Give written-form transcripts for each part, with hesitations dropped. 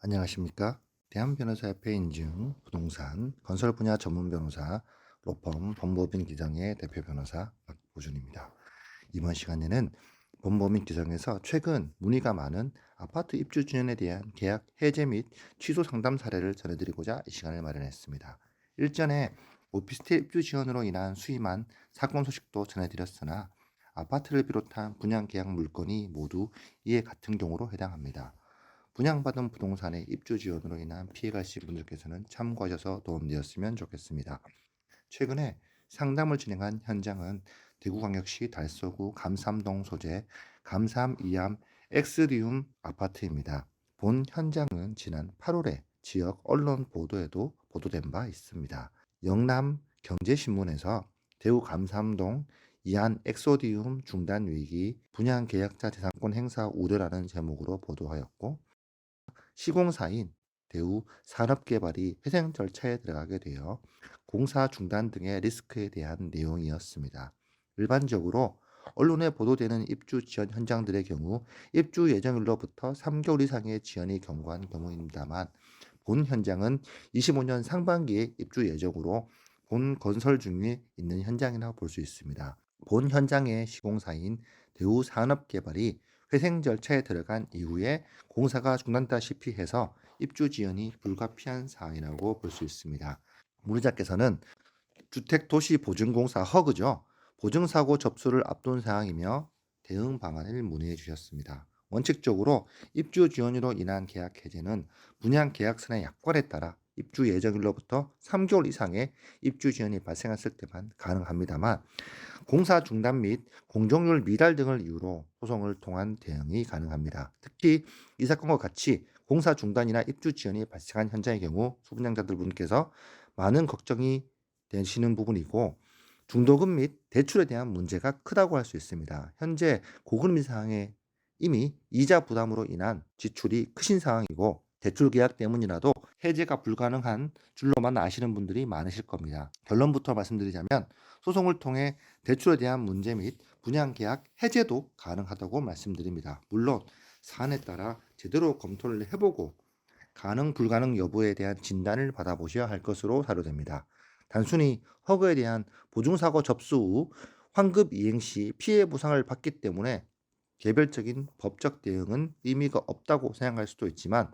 안녕하십니까? 대한변호사협회 인증 부동산 건설 분야 전문 변호사 로펌 법무법인 기장의 대표 변호사 박보준입니다. 이번 시간에는 법무법인 기장에서 최근 문의가 많은 아파트 입주 지연에 대한 계약 해제 및 취소 상담 사례를 전해드리고자 이 시간을 마련했습니다. 일전에 오피스텔 입주 지연으로 인한 수임한 사건 소식도 전해드렸으나 아파트를 비롯한 분양 계약 물건이 모두 이에 같은 경우로 해당합니다. 분양받은 부동산의 입주 지연으로 인한 피해가 있으신 분들께서는 참고하셔서 도움되었으면 좋겠습니다. 최근에 상담을 진행한 현장은 대구광역시 달서구 감삼동 소재 감삼 이암 엑스리움 아파트입니다. 본 현장은 지난 8월에 지역 언론 보도에도 보도된 바 있습니다. 영남 경제신문에서 대구 감삼동 이안 엑소디움 중단 위기 분양 계약자 재산권 행사 우려라는 제목으로 보도하였고, 시공사인 대우 산업개발이 회생 절차에 들어가게 되어 공사 중단 등의 리스크에 대한 내용이었습니다. 일반적으로 언론에 보도되는 입주 지연 현장들의 경우 입주 예정일로부터 3개월 이상의 지연이 경과한 경우입니다만, 본 현장은 25년 상반기에 입주 예정으로 본 건설 중에 있는 현장이라고 볼 수 있습니다. 본 현장의 시공사인 대우 산업개발이 회생 절차에 들어간 이후에 공사가 중단다시피 해서 입주 지연이 불가피한 사항이라고 볼 수 있습니다. 문의자께서는 주택도시보증공사 허그죠. 보증사고 접수를 앞둔 사항이며 대응 방안을 문의해 주셨습니다. 원칙적으로 입주 지연으로 인한 계약 해제는 분양 계약서의 약관에 따라 입주 예정일로부터 3개월 이상의 입주 지연이 발생했을 때만 가능합니다만, 공사 중단 및 공정률 미달 등을 이유로 소송을 통한 대응이 가능합니다. 특히 이 사건과 같이 공사 중단이나 입주 지연이 발생한 현장의 경우 소분양자들분께서 많은 걱정이 되시는 부분이고, 중도금 및 대출에 대한 문제가 크다고 할 수 있습니다. 현재 고금리 상황에 이미 이자 부담으로 인한 지출이 크신 상황이고, 대출 계약 때문이라도 해제가 불가능한 줄로만 아시는 분들이 많으실 겁니다. 결론부터 말씀드리자면 소송을 통해 대출에 대한 문제 및 분양 계약 해제도 가능하다고 말씀드립니다. 물론 사안에 따라 제대로 검토를 해보고 가능 불가능 여부에 대한 진단을 받아보셔야 할 것으로 사료됩니다. 단순히 허그에 대한 보증사고 접수 후 환급 이행 시 피해 보상을 받기 때문에 개별적인 법적 대응은 의미가 없다고 생각할 수도 있지만,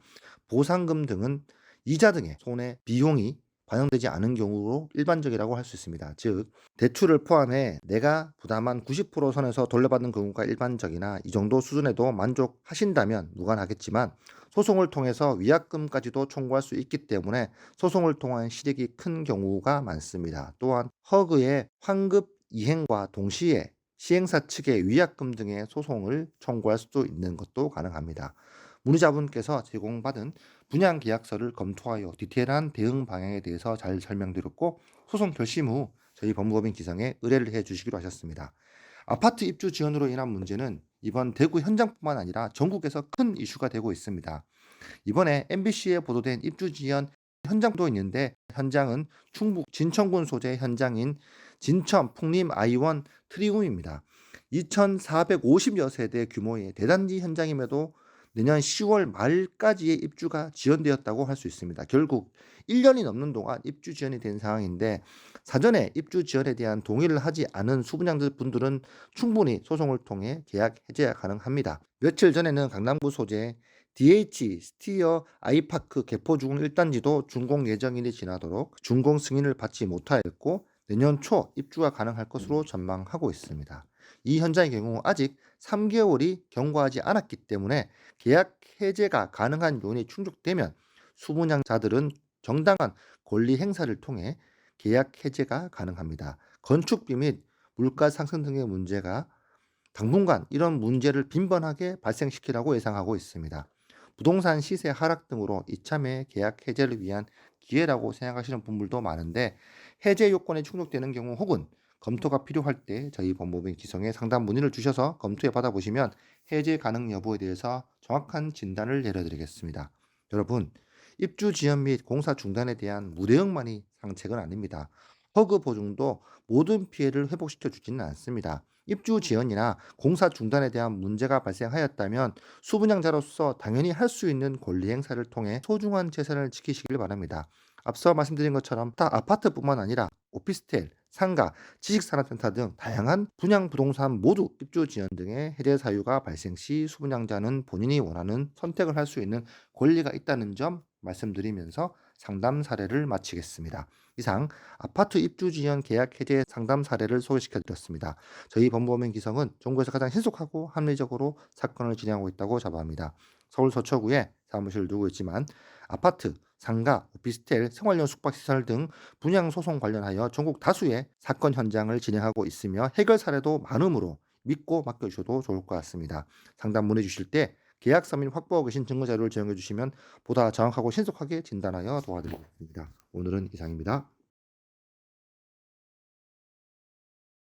보상금 등은 이자 등의 손해 비용이 반영되지 않은 경우로 일반적이라고 할 수 있습니다. 즉, 대출을 포함해 내가 부담한 90% 선에서 돌려받는 경우가 일반적이나 이 정도 수준에도 만족하신다면 무관하겠지만, 소송을 통해서 위약금까지도 청구할 수 있기 때문에 소송을 통한 실익이 큰 경우가 많습니다. 또한 허그의 환급 이행과 동시에 시행사 측의 위약금 등의 소송을 청구할 수도 있는 것도 가능합니다. 문의자분께서 제공받은 분양계약서를 검토하여 디테일한 대응 방향에 대해서 잘 설명드렸고, 소송 결심 후 저희 법무법인 기상에 의뢰를 해주시기로 하셨습니다. 아파트 입주 지연으로 인한 문제는 이번 대구 현장뿐만 아니라 전국에서 큰 이슈가 되고 있습니다. 이번에 MBC에 보도된 입주 지연 현장도 있는데, 현장은 충북 진천군 소재 현장인 진천 풍림 아이원 트리움입니다. 2,450여 세대 규모의 대단지 현장임에도 내년 10월 말까지의 입주가 지연되었다고 할 수 있습니다. 결국 1년이 넘는 동안 입주 지연이 된 상황인데, 사전에 입주 지연에 대한 동의를 하지 않은 수분양들 분들은 충분히 소송을 통해 계약 해제가 가능합니다. 며칠 전에는 강남구 소재 DH 스티어 아이파크 개포주공 1단지도 준공 예정일이 지나도록 준공 승인을 받지 못하였고, 내년 초 입주가 가능할 것으로 전망하고 있습니다. 이 현장의 경우 아직 3개월이 경과하지 않았기 때문에 계약 해제가 가능한 요인이 충족되면 수분양자들은 정당한 권리 행사를 통해 계약 해제가 가능합니다. 건축비 및 물가 상승 등의 문제가 당분간 이런 문제를 빈번하게 발생시키라고 예상하고 있습니다. 부동산 시세 하락 등으로 이참에 계약 해제를 위한 기회라고 생각하시는 분들도 많은데, 해제 요건이 충족되는 경우 혹은 검토가 필요할 때 저희 법무법인 기성에 상담 문의를 주셔서 검토해 받아보시면 해제 가능 여부에 대해서 정확한 진단을 내려드리겠습니다. 여러분, 입주 지연 및 공사 중단에 대한 무대응만이 상책은 아닙니다. 허그 보증도 모든 피해를 회복시켜 주지는 않습니다. 입주 지연이나 공사 중단에 대한 문제가 발생하였다면 수분양자로서 당연히 할 수 있는 권리 행사를 통해 소중한 재산을 지키시길 바랍니다. 앞서 말씀드린 것처럼 아파트뿐만 아니라 오피스텔, 상가, 지식산업센터 등 다양한 분양 부동산 모두 입주 지연 등의 해제 사유가 발생 시 수분양자는 본인이 원하는 선택을 할 수 있는 권리가 있다는 점 말씀드리면서 상담 사례를 마치겠습니다. 이상 아파트 입주 지연 계약 해제 상담 사례를 소개시켜 드렸습니다. 저희 법무법인 기성은 전국에서 가장 신속하고 합리적으로 사건을 진행하고 있다고 자부합니다. 서울 서초구에 사무실을 두고 있지만 아파트, 상가, 오피스텔, 생활용 숙박시설 등 분양 소송 관련하여 전국 다수의 사건 현장을 진행하고 있으며 해결 사례도 많으므로 믿고 맡겨주셔도 좋을 것 같습니다. 상담 문의 주실 때 계약서 및 확보하고 계신 증거 자료를 제공해 주시면 보다 정확하고 신속하게 진단하여 도와드리겠습니다. 오늘은 이상입니다.